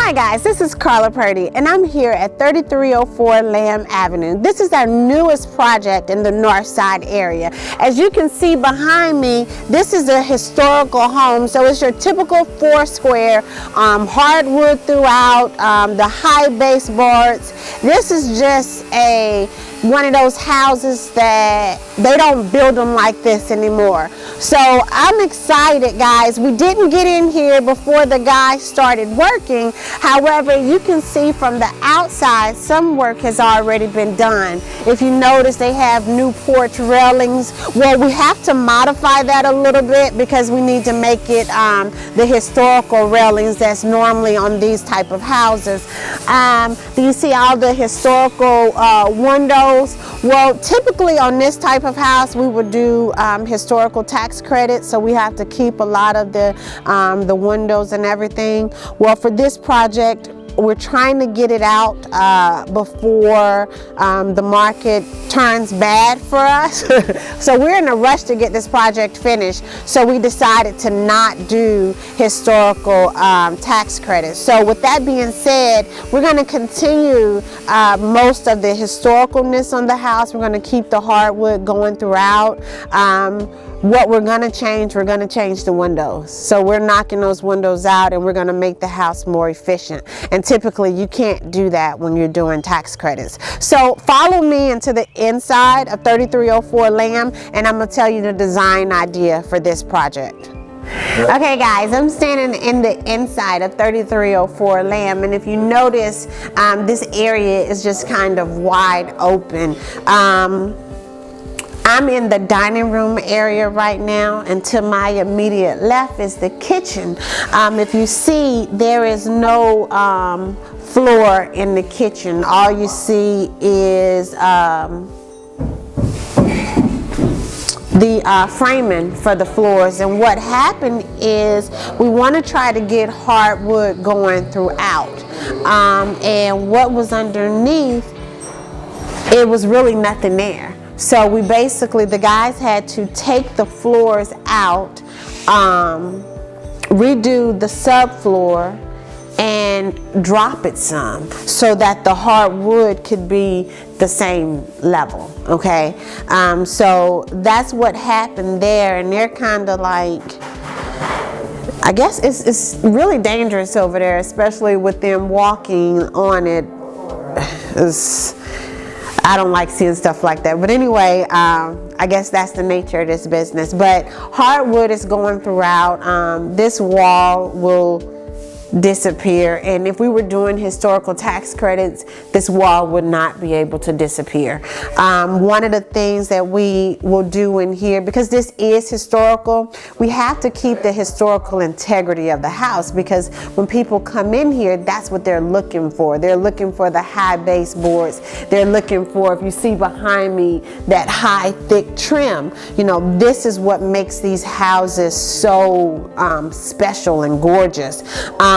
Hi guys, this is Carla Purdy and I'm here at 3304 Lamb Avenue. This is our newest project in the North Side area. As you can see behind me, this is a historical home. So it's your typical 4-square, hardwood throughout, the high baseboards. This is just one of those houses that they don't build them like this anymore. So I'm excited, guys. We didn't get in here before the guys started working. However, you can see from the outside some work has already been done. If you notice, they have new porch railings. Well, we have to modify that a little bit because we need to make it the historical railings that's normally on these type of houses. Do you see all the historical windows? Well, typically on this type of house we would do historical tax credits, so we have to keep a lot of the windows and everything. Well, for this project we're trying to get it out before the market turns bad for us. So we're in a rush to get this project finished, so we decided to not do historical tax credits. So with that being said, we're going to continue most of the historicalness on the house. We're going to keep the hardwood going throughout. What we're going to change the windows. So we're knocking those windows out and we're going to make the house more efficient. And typically you can't do that when you're doing tax credits. So follow me into the inside of 3304 Lamb and I'm going to tell you the design idea for this project. Okay guys, I'm standing in the inside of 3304 Lamb, and if you notice, this area is just kind of wide open. I'm in the dining room area right now, and to my immediate left is the kitchen. If you see, there is no floor in the kitchen. All you see is the framing for the floors. And what happened is we want to try to get hardwood going throughout. And what was underneath, it was really nothing there. So we basically, the guys had to take the floors out, redo the subfloor and drop it some so that the hardwood could be the same level, okay? So that's what happened there, and they're kind of like, I guess it's really dangerous over there, especially with them walking on it. I don't like seeing stuff like that. But anyway, I guess that's the nature of this business. But hardwood is going throughout. This wall will disappear, and if we were doing historical tax credits, this wall would not be able to disappear. One of the things that we will do in here, because this is historical, we have to keep the historical integrity of the house, because when people come in here, that's what they're looking for. They're looking for the high baseboards. They're looking for, if you see behind me, that high thick trim. You know, this is what makes these houses so special and gorgeous.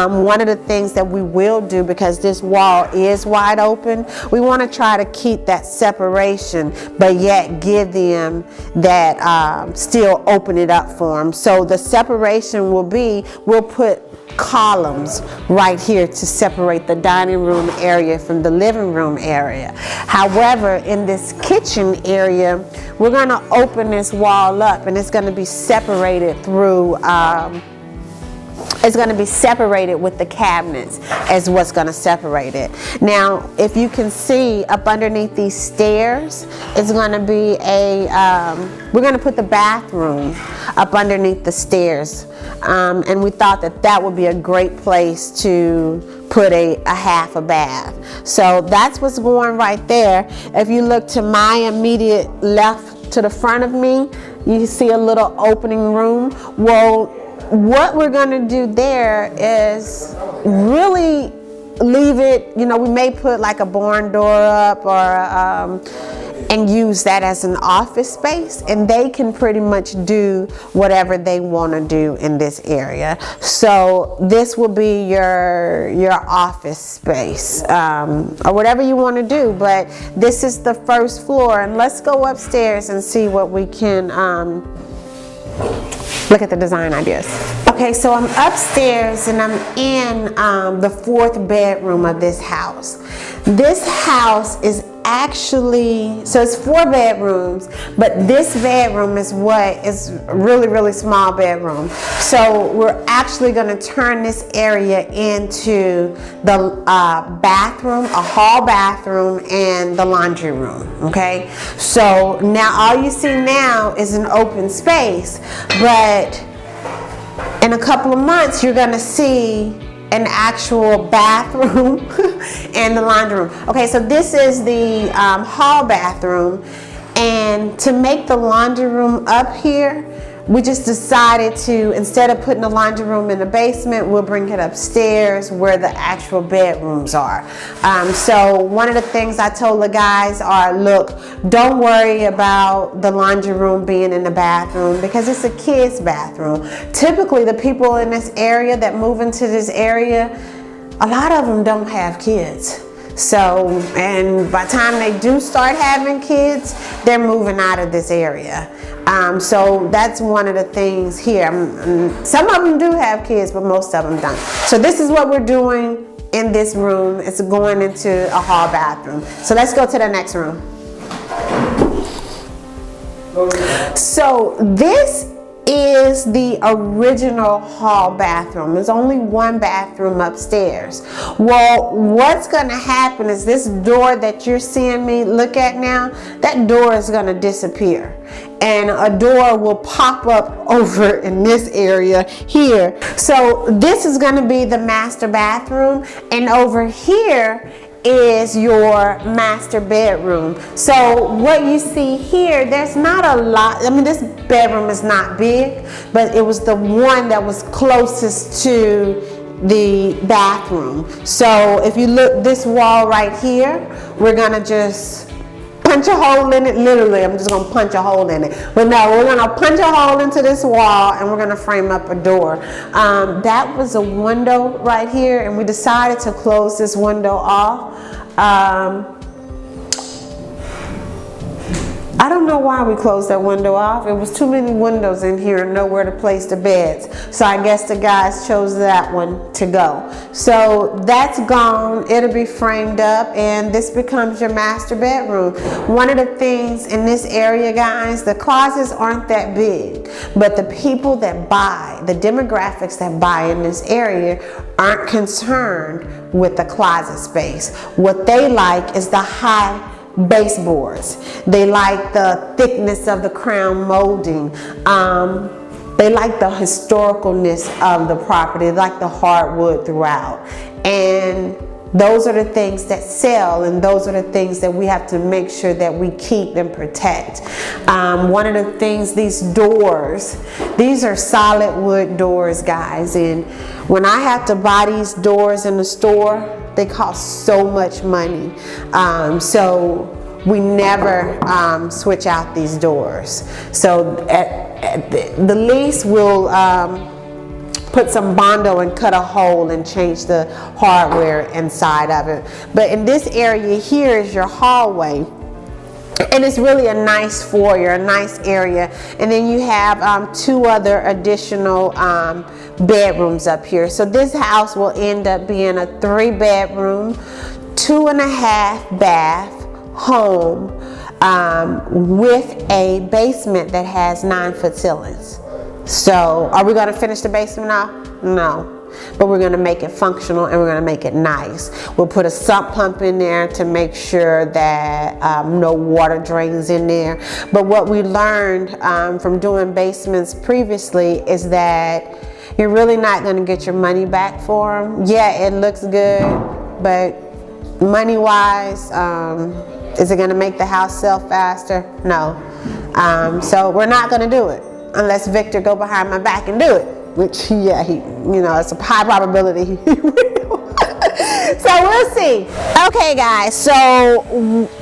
One of the things that we will do, because this wall is wide open, we want to try to keep that separation, but yet give them that, still open it up for them. So the separation will be, we'll put columns right here to separate the dining room area from the living room area. However, in this kitchen area, we're going to open this wall up, and it's going to be separated through it's going to be separated with the cabinets as what's going to separate it. Now, if you can see up underneath these stairs, it's going to be we're going to put the bathroom up underneath the stairs. And we thought that that would be a great place to put a half a bath. So that's what's going right there. If you look to my immediate left to the front of me, you see a little opening room. Well, what we're going to do there is really leave it, you know, we may put like a barn door up or and use that as an office space, and they can pretty much do whatever they want to do in this area. So this will be your office space, or whatever you want to do. But this is the first floor, and let's go upstairs and see what we can Look at the design ideas. Okay, so I'm upstairs and I'm in the 4th bedroom of this house. This house is actually, so it's 4 bedrooms, but this bedroom is what is really, really small bedroom. So we're actually going to turn this area into the bathroom, a hall bathroom, and the laundry room. Okay, so now all you see now is an open space, but in a couple of months you're going to see an actual bathroom and the laundry room. Okay, so this is the hall bathroom, and to make the laundry room up here, we just decided to, instead of putting the laundry room in the basement, we'll bring it upstairs where the actual bedrooms are. So one of the things I told the guys are, look, don't worry about the laundry room being in the bathroom because it's a kid's bathroom. Typically the people in this area that move into this area, a lot of them don't have kids. So, and by the time they do start having kids, they're moving out of this area. So that's one of the things here. Some of them do have kids, but most of them don't. So this is what we're doing in this room. It's going into a hall bathroom. So let's go to the next room. So this is the original hall bathroom. There's only one bathroom upstairs. Well, what's going to happen is this door that you're seeing me look at now, that door is going to disappear. And a door will pop up over in this area here. So this is going to be the master bathroom. And over here is your master bedroom. So what you see here, there's not a lot. I mean, this bedroom is not big, but it was the one that was closest to the bathroom. So if you look this wall right here, we're gonna just punch a hole in it. Literally, I'm just gonna punch a hole in it. But no, we're gonna punch a hole into this wall and we're gonna frame up a door. That was a window right here, and we decided to close this window off. I don't know why we closed that window off. It was too many windows in here and nowhere to place the beds. So I guess the guys chose that one to go. So that's gone. It'll be framed up and this becomes your master bedroom. One of the things in this area, guys, the closets aren't that big, but the people that buy, the demographics that buy in this area aren't concerned with the closet space. What they like is the high baseboards. They like the thickness of the crown molding. They like the historicalness of the property. They like the hardwood throughout. And those are the things that sell, and those are the things that we have to make sure that we keep and protect. One of the things, these doors, these are solid wood doors, guys. And when I have to buy these doors in the store, they cost so much money. So we never switch out these doors. So at the least we'll put some Bondo and cut a hole and change the hardware inside of it. But in this area here is your hallway. And it's really a nice foyer, a nice area. And then you have 2 other additional bedrooms up here. So this house will end up being a 3-bedroom, 2.5 bath home with a basement that has 9-foot ceilings. So are we going to finish the basement off? No. But we're going to make it functional and we're going to make it nice. We'll put a sump pump in there to make sure that no water drains in there. But what we learned from doing basements previously is that you're really not going to get your money back for them. Yeah, it looks good, but money-wise, is it going to make the house sell faster? No. So we're not going to do it unless Victor go behind my back and do it. Which, yeah, it's a high probability he will. So we'll see. Okay, guys, so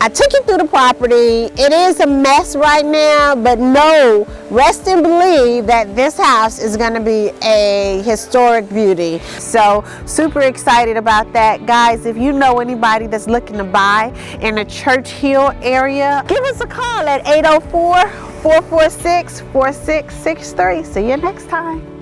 I took you through the property. It is a mess right now, but no, rest and believe that this house is going to be a historic beauty. So super excited about that. Guys, if you know anybody that's looking to buy in the Church Hill area, give us a call at 804 446-4663. See you next time.